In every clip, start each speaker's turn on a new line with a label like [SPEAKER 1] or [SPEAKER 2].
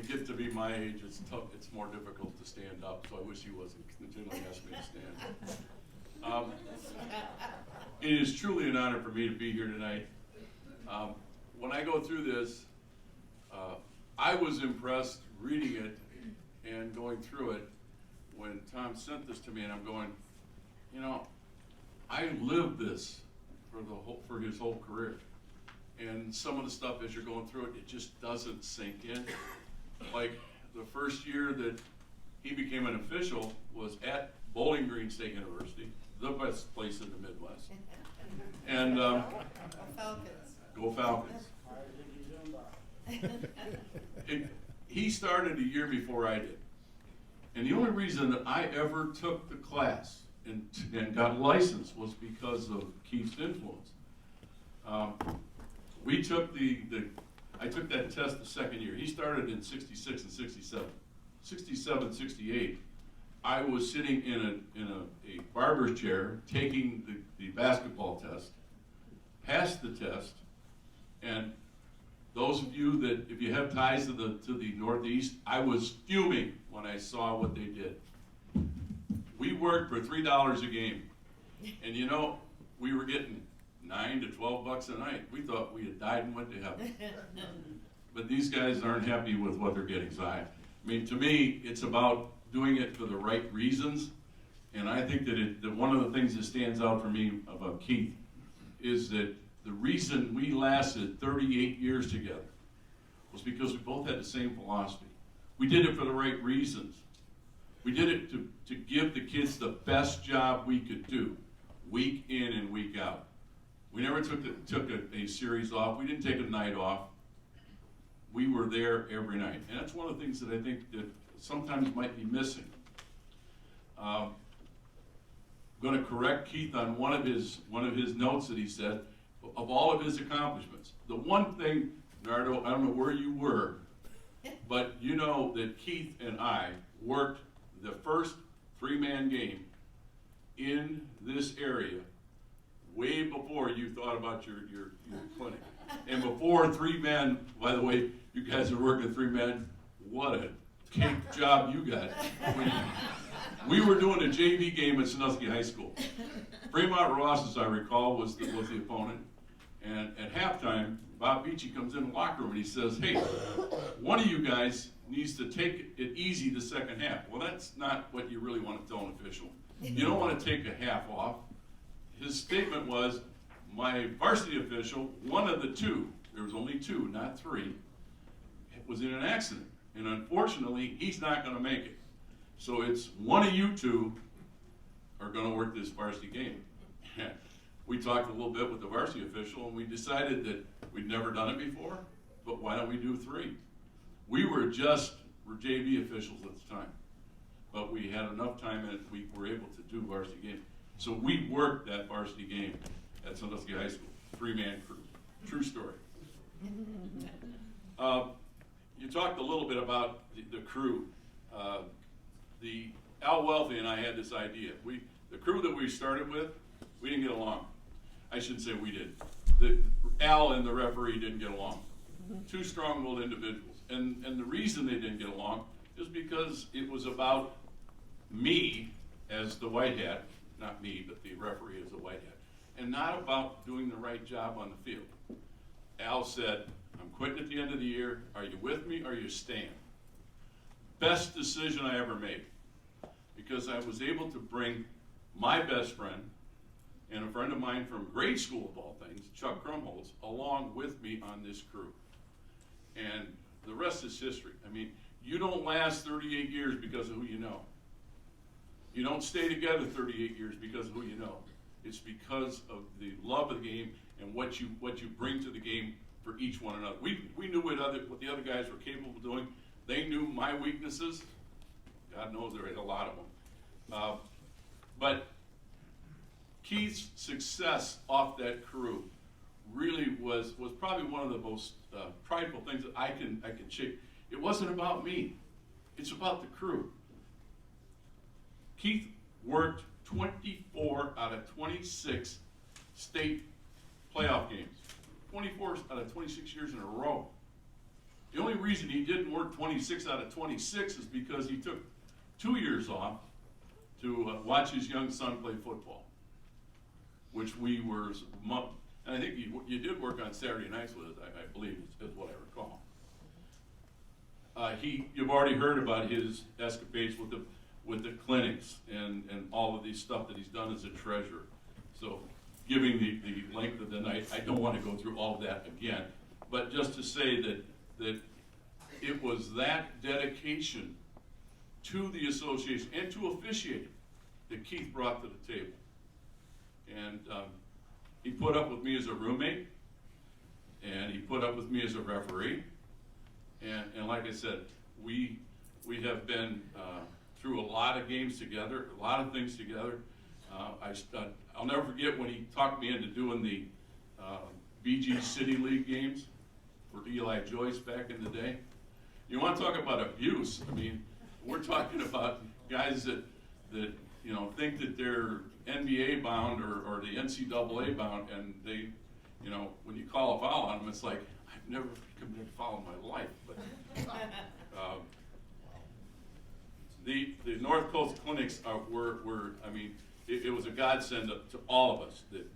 [SPEAKER 1] get to be my age, it's tough, it's more difficult to stand up, so I wish he wasn't continually asking me to stand. It is truly an honor for me to be here tonight. When I go through this, I was impressed reading it and going through it when Tom sent this to me, and I'm going, you know, I lived this for his whole career. And some of the stuff as you're going through it, it just doesn't sink in. Like the first year that he became an official was at Bowling Green State University, the best place in the Midwest. And
[SPEAKER 2] Falcons.
[SPEAKER 1] go Falcons. He started a year before I did. And the only reason that I ever took the class and got licensed was because of Keith's influence. We took I took that test the second year. He started in 66 and 67. 67, 68, I was sitting in a barber's chair taking the basketball test, passed the test, and those of you that, if you have ties to the Northeast, I was fuming when I saw what they did. We worked for $3 a game, and you know, we were getting $9 to $12 a night. We thought we had died and went to heaven. But these guys aren't happy with what they're getting. So I mean, to me, it's about doing it for the right reasons. And I think that one of the things that stands out for me about Keith is that the reason we lasted 38 years together was because we both had the same philosophy. We did it for the right reasons. We did it to give the kids the best job we could do, week in and week out. We never took a series off. We didn't take a night off. We were there every night. And that's one of the things that I think that sometimes might be missing. I'm going to correct Keith on one of his notes that he said, of all of his accomplishments. The one thing, Nardo, I don't know where you were, but you know that Keith and I worked the first three-man game in this area way before you thought about your clinic. And before three men, by the way, you guys are working three men, what a cake job you got. We were doing a JV game at Sandusky High School. Fremont Ross, as I recall, was the opponent. And at halftime, Bob Beachy comes in the locker room and he says, hey, one of you guys needs to take it easy the second half. Well, that's not what you really want to tell an official. You don't want to take a half off. His statement was, my varsity official, one of the two, there was only two, not three, was in an accident. And unfortunately, he's not going to make it. So it's one of you two are going to work this varsity game. We talked a little bit with the varsity official, and we decided that we'd never done it before, but why don't we do three? We were JV officials at the time, but we had enough time and we were able to do varsity game. So we worked that varsity game at Sandusky High School, three-man crew. True story. You talked a little bit about the crew. Al Wealthy and I had this idea. The crew that we started with, we didn't get along. I shouldn't say we did. Al and the referee didn't get along. Two strong-willed individuals. And the reason they didn't get along is because it was about me as the white hat, not me, but the referee as the white hat, and not about doing the right job on the field. Al said, I'm quitting at the end of the year. Are you with me or are you staying? Best decision I ever made, because I was able to bring my best friend and a friend of mine from grade school, of all things, Chuck Krumholz, along with me on this crew. And the rest is history. I mean, you don't last 38 years because of who you know. You don't stay together 38 years because of who you know. It's because of the love of the game and what you bring to the game for each one another. We knew what the other guys were capable of doing. They knew my weaknesses. God knows there was a lot of them. But Keith's success off that crew really was probably one of the most prideful things that I can shake. It wasn't about me. It's about the crew. Keith worked 24 out of 26 state playoff games. 24 out of 26 years in a row. The only reason he didn't work 26 out of 26 is because he took 2 years off to watch his young son play football, which we were, and I think you did work on Saturday nights with it, I believe, is what I recall. You've already heard about his escapades with the clinics and all of these stuff that he's done as a treasurer. So, giving the length of the night, I don't want to go through all of that again, but just to say that it was that dedication to the association and to officiating that Keith brought to the table. And he put up with me as a roommate, and he put up with me as a referee. And like I said, we have been through a lot of games together, a lot of things together. I'll never forget when he talked me into doing the BG City League games for Eli Joyce back in the day. You want to talk about abuse? I mean, we're talking about guys that think that they're NBA bound or the NCAA bound, and they, when you call a foul on them, it's like, I've never committed a foul in my life. But the North Coast clinics were I mean, it was a godsend to all of us. That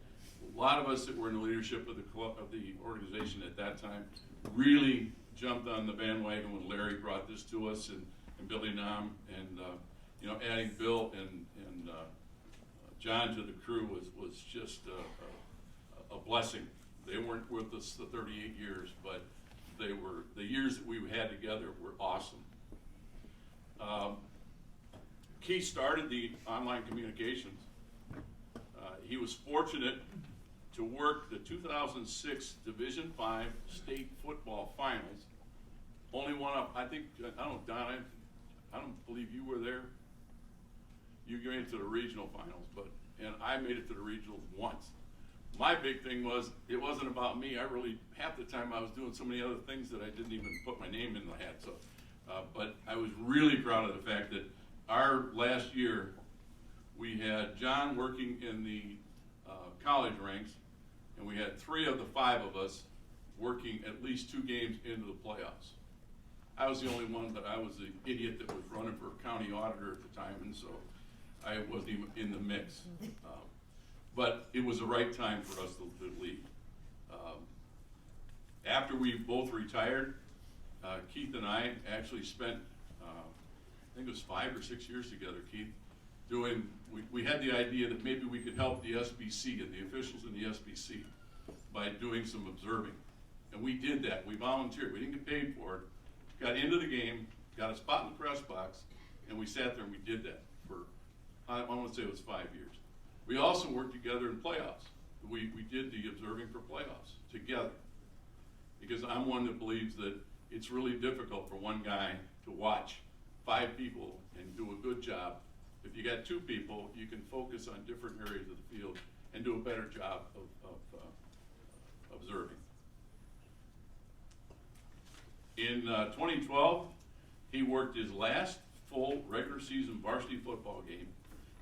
[SPEAKER 1] a lot of us that were in the leadership of the club, of the organization at that time, really jumped on the bandwagon when Larry brought this to us, and Billy Nam, and adding Bill and John to the crew was just a blessing. They weren't with us the 38 years, but they were, the years that we had together were awesome. Keith started the online communications. He was fortunate to work the 2006 Division V state football finals. Only one up, I don't know, Don, I don't believe you were there. You made it to the regional finals, and I made it to the regionals once. My big thing was, it wasn't about me. Half the time I was doing so many other things that I didn't even put my name in the hat. So, but I was really proud of the fact that our last year, we had John working in the college ranks, and we had 3 of the 5 of us working at least 2 games into the playoffs. I was the only one, but I was the idiot that was running for county auditor at the time, and so I wasn't even in the mix. But it was the right time for us to leave. After we both retired, Keith and I actually spent, I think it was 5 or 6 years together, Keith, we had the idea that maybe we could help the SBC and the officials in the SBC by doing some observing. And we did that. We volunteered. We didn't get paid for it. Got into the game, got a spot in the press box, and we sat there and we did that for, I want to say it was 5 years. We also worked together in playoffs. We did the observing for playoffs together, because I'm one that believes that it's really difficult for one guy to watch 5 people and do a good job. If you got 2 people, you can focus on different areas of the field and do a better job of observing. In 2012, he worked his last full regular season varsity football game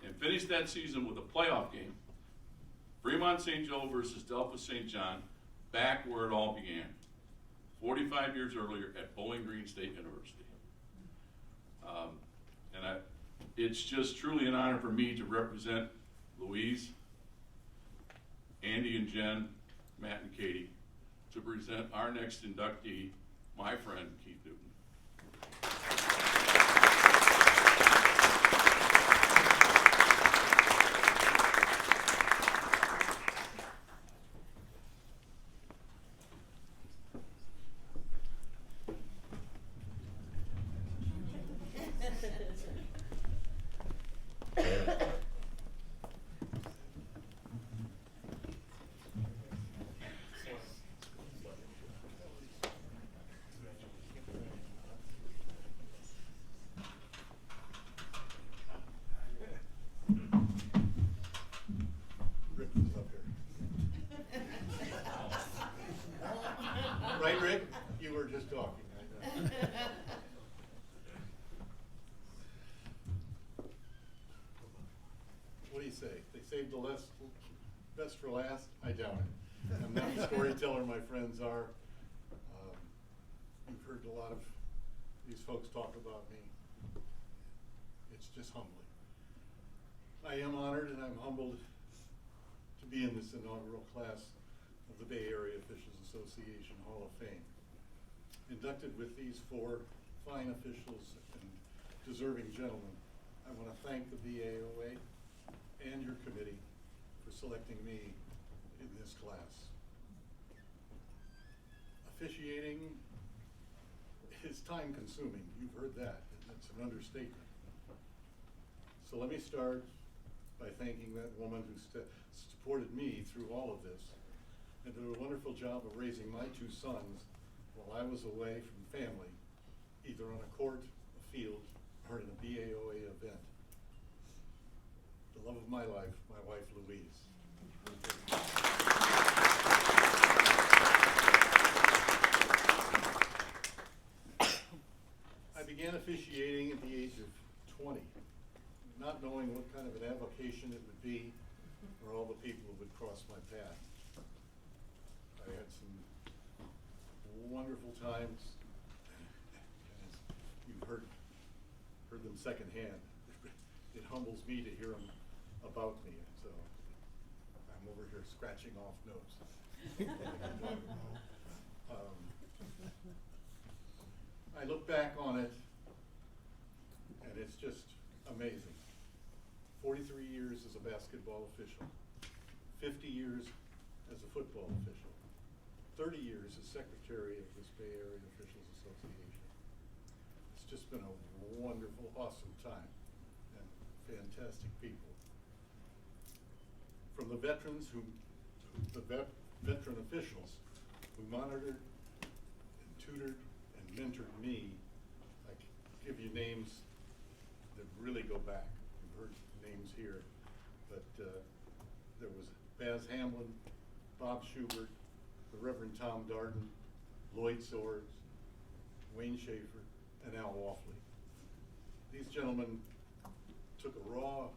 [SPEAKER 1] and finished that season with a playoff game, Fremont St. Joe versus Delphos St. John, back where it all began, 45 years earlier at Bowling Green State University. It's just truly an honor for me to represent Louise, Andy and Jen, Matt and Katie, to present our next inductee, my friend Keith Newton.
[SPEAKER 3] Rick was up here. Right, Rick? You were just talking. I know. What do you say? They saved the best for last? I doubt it. I'm not the storyteller my friends are. you've heard a lot of these folks talk about me. It's just humbling. I am honored and I'm humbled to be in this inaugural class of the Bay Area Officials Association Hall of Fame. Inducted with these four fine officials and deserving gentlemen, I want to thank the BAOA and your committee for selecting me in this class. Officiating is time consuming, you've heard that, it's an understatement. So let me start by thanking that woman who supported me through all of this and did a wonderful job of raising my two sons while I was away from family, either on a court, a field, or in a BAOA event. The love of my life, my wife Louise. I began officiating at the age of 20, not knowing what kind of an avocation it would be or all the people who would cross my path. I had some wonderful times, and as you've heard them secondhand. It humbles me to hear them about me, so I'm over here scratching off notes. I look back on it, and it's just amazing. 43 years as a basketball official, 50 years as a football official, 30 years as secretary of this Bay Area Officials Association. It's just been a wonderful, awesome time, and fantastic people. From the veterans veteran officials who monitored and tutored and mentored me, I can give you names that really go back. You've heard names here, but there was Baz Hamlin, Bob Schubert, the Reverend Tom Darden, Lloyd Swords, Wayne Schaefer, and Al Woffley. These gentlemen took a raw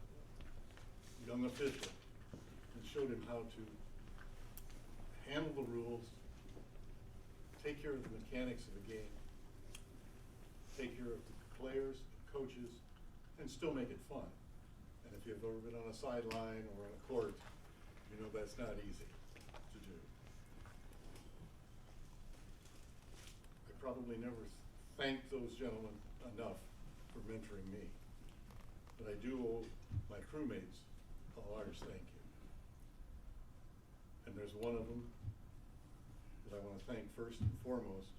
[SPEAKER 3] young official and showed him how to handle the rules, take care of the mechanics of the game, take care of the players, coaches, and still make it fun. And if you've ever been on a sideline or on a court, you know that's not easy to do. I probably never thanked those gentlemen enough for mentoring me, but I do owe my crewmates a large thank you. And there's one of them that I want to thank first and foremost.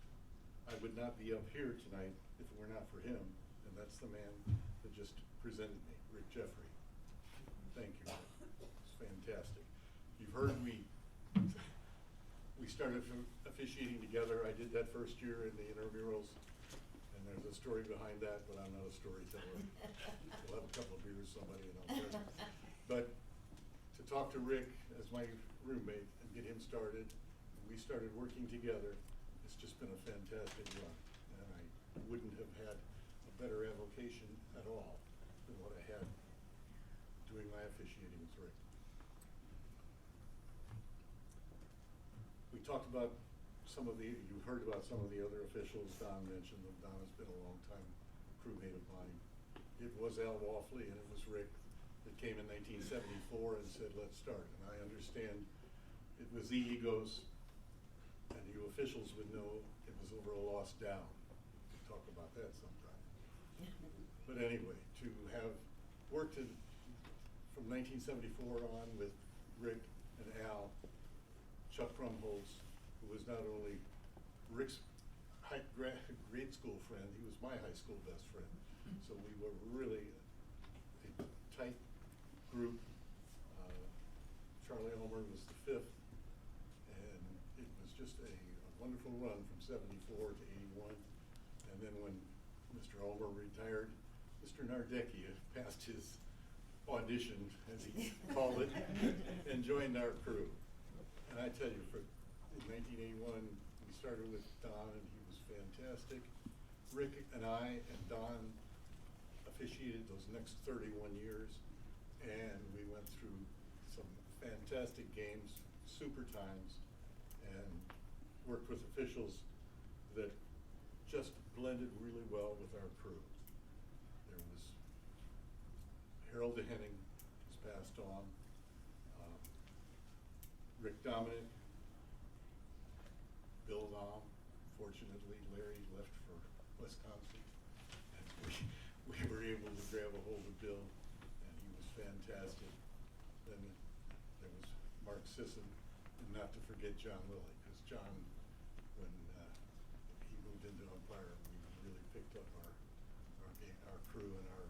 [SPEAKER 3] I would not be up here tonight if it were not for him, and that's the man that just presented me, Rick Jeffery. Thank you, Rick. It's fantastic. You've heard we started officiating together. I did that first year in the intramurals, and there's a story behind that, but I'm not a storyteller. We'll have a couple of beers, somebody, and I'll tell you. But to talk to Rick as my roommate and get him started, we started working together. It's just been a fantastic run, and I wouldn't have had a better avocation at all than what I had doing my officiating with Rick. We talked about you heard about some of the other officials. Don mentioned them. Don has been a long time crewmate of mine. It was Al Woffley and it was Rick that came in 1974 and said, let's start. And I understand it was the egos, and you officials would know it was over a lost down. We'll talk about that sometime. But anyway, to have worked from 1974 on with Rick and Al, Chuck Krumholz, who was not only Rick's grade school friend, he was my high school best friend. So we were really a tight group. Charlie Ulmer was the fifth, and it was just a wonderful run from 74 to 81. And then when Mr. Ulmer retired, Mr. Nardecki passed his audition, as he called it, and joined our crew. And I tell you, in 1981, we started with Don, and he was fantastic. Rick and I and Don officiated those next 31 years, and we went through some fantastic games, super times, and worked with officials that Henning has passed on. Rick Dominic, Bill Long. Fortunately, Larry left for Wisconsin. And we were able to grab a hold of Bill, and he was fantastic. Then there was Mark Sisson, and not to forget John Lilly, because John, when he moved into umpire, we really picked up our crew and our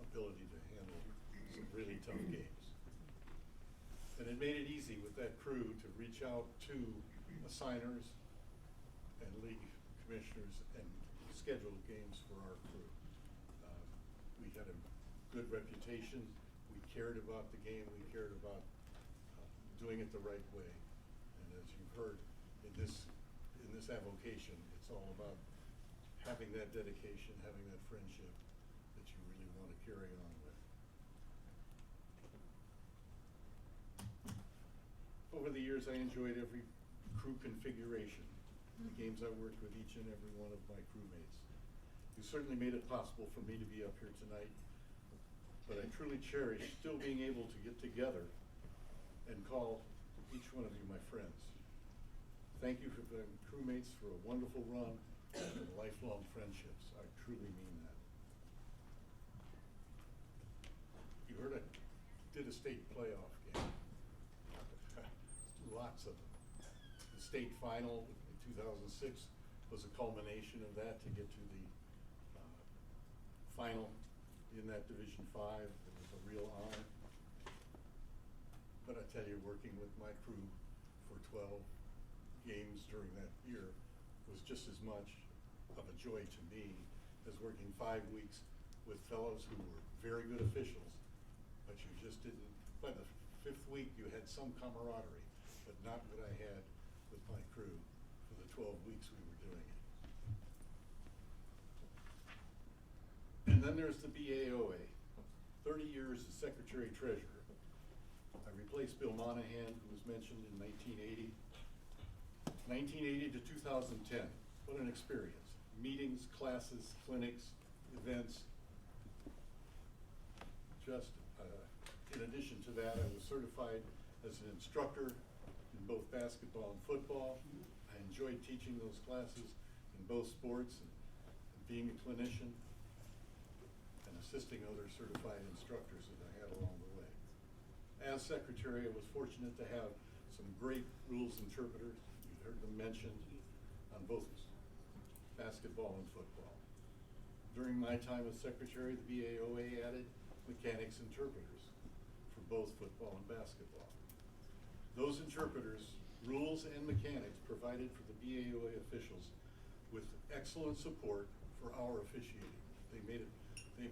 [SPEAKER 3] ability to handle some really tough games. And it made it easy with that crew to reach out to assigners and league commissioners and schedule games for our crew. We had a good reputation. We cared about the game. We cared about doing it the right way. And as you've heard in this avocation, it's all about having that dedication, having that friendship that you really want to carry on with. Over the years, I enjoyed every crew configuration, the games I worked with each and every one of my crewmates. You certainly made it possible for me to be up here tonight, but I truly cherish still being able to get together and call each one of you my friends. Thank you for being crewmates for a wonderful run and lifelong friendships. I truly mean that. You heard I did a state playoff game. Lots of them. The state final in 2006 was a culmination of that to get to the final in that Division 5. It was a real honor. But I tell you, working with my crew for 12 games during that year was just as much of a joy to me as working 5 weeks with fellows who were very good officials, but you just didn't, by the 5th week you had some camaraderie, but not what I had with my crew for the 12 weeks we were doing it. And then there's the BAOA, 30 years as Secretary Treasurer. I replaced Bill Monahan, who was mentioned in 1980. 1980 to 2010, what an experience. Meetings, classes, clinics, events. Just, in addition to that, I was certified as an instructor in both basketball and football. I enjoyed teaching those classes in both sports and being a clinician and assisting other certified instructors that I had along the way. As secretary, I was fortunate to have some great rules interpreters. You've heard them mentioned on both basketball and football. During my time as secretary, the BAOA added mechanics interpreters for both football and basketball. Those interpreters, rules and mechanics, provided for the BAOA officials with excellent support for our officiating. They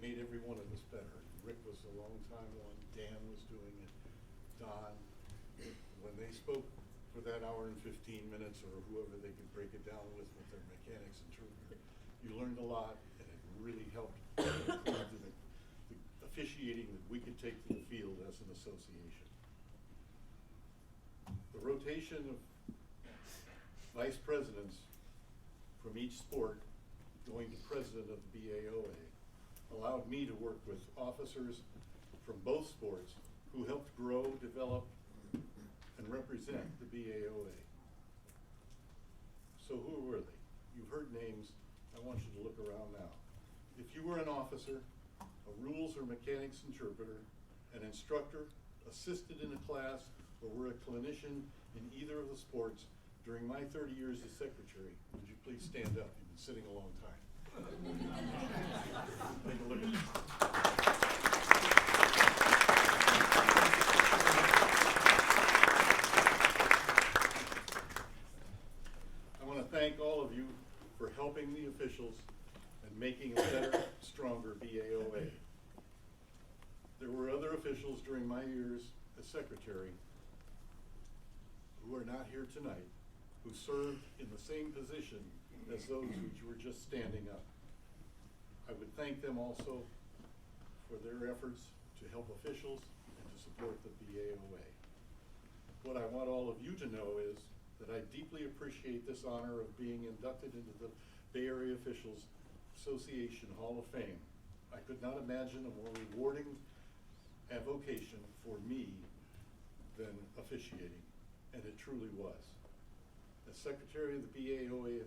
[SPEAKER 3] made every one of us better. Rick was a long time one, Dan was doing it, Don. When they spoke for that hour and 15 minutes or whoever they could break it down with their mechanics interpreter, you learned a lot, and it really helped improve the officiating that we could take to the field as an association. The rotation of vice presidents from each sport going to president of the BAOA allowed me to work with officers from both sports who helped grow, develop, and represent the BAOA. So who were they? You've heard names. I want you to look around now. If you were an officer, a rules or mechanics interpreter, an instructor, assisted in a class, or were a clinician in either of the sports during my 30 years as secretary, would you please stand up? You've been sitting a long time. Take a look at this. I want to thank all of you for helping the officials and making a better, stronger BAOA. There were other officials during my years as secretary who are not here tonight, who served in the same position as those which were just standing up. I would thank them also for their efforts to help officials and to support the BAOA. What I want all of you to know is that I deeply appreciate this honor of being inducted into the Bay Area Officials Association Hall of Fame. I could not imagine a more rewarding avocation for me than officiating, and it truly was. As secretary of the BAOA,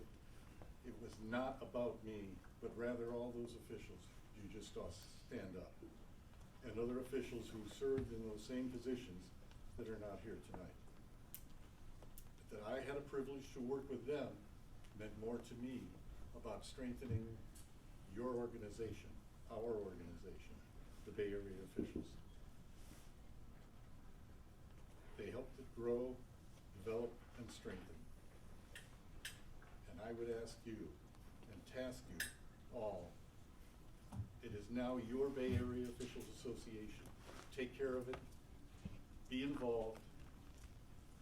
[SPEAKER 3] it was not about me, but rather all those officials you just saw stand up, and other officials who served in those same positions that are not here tonight. That I had a privilege to work with them meant more to me about strengthening your organization, our organization, the Bay Area officials. They helped it grow, develop, and strengthen. And I would ask you and task you all, it is now your Bay Area Officials Association. Take care of it, be involved,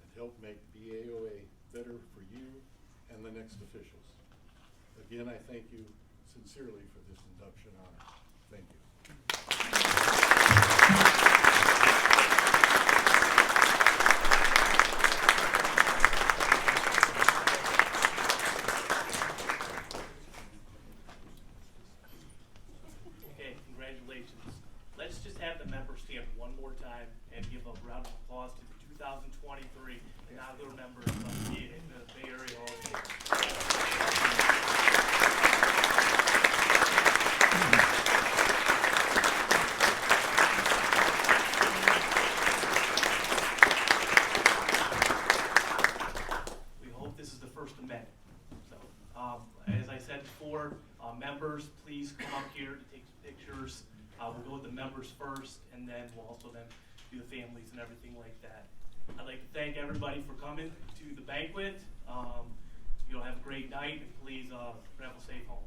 [SPEAKER 3] and help make BAOA better for you and the next officials. Again, I thank you sincerely for this induction honor. Thank you.
[SPEAKER 4] Okay, congratulations. Let's just have the members stand one more time and give a round of applause to the 2023 inaugural members of the Bay Area Hall of Fame. We hope this is the first of many. So, as I said before, members, please come up here to take pictures. We'll go with the members first, and then we'll also then do the families and everything like that. I'd like to thank everybody for coming to the banquet. You'll have a great night, and please travel safe home.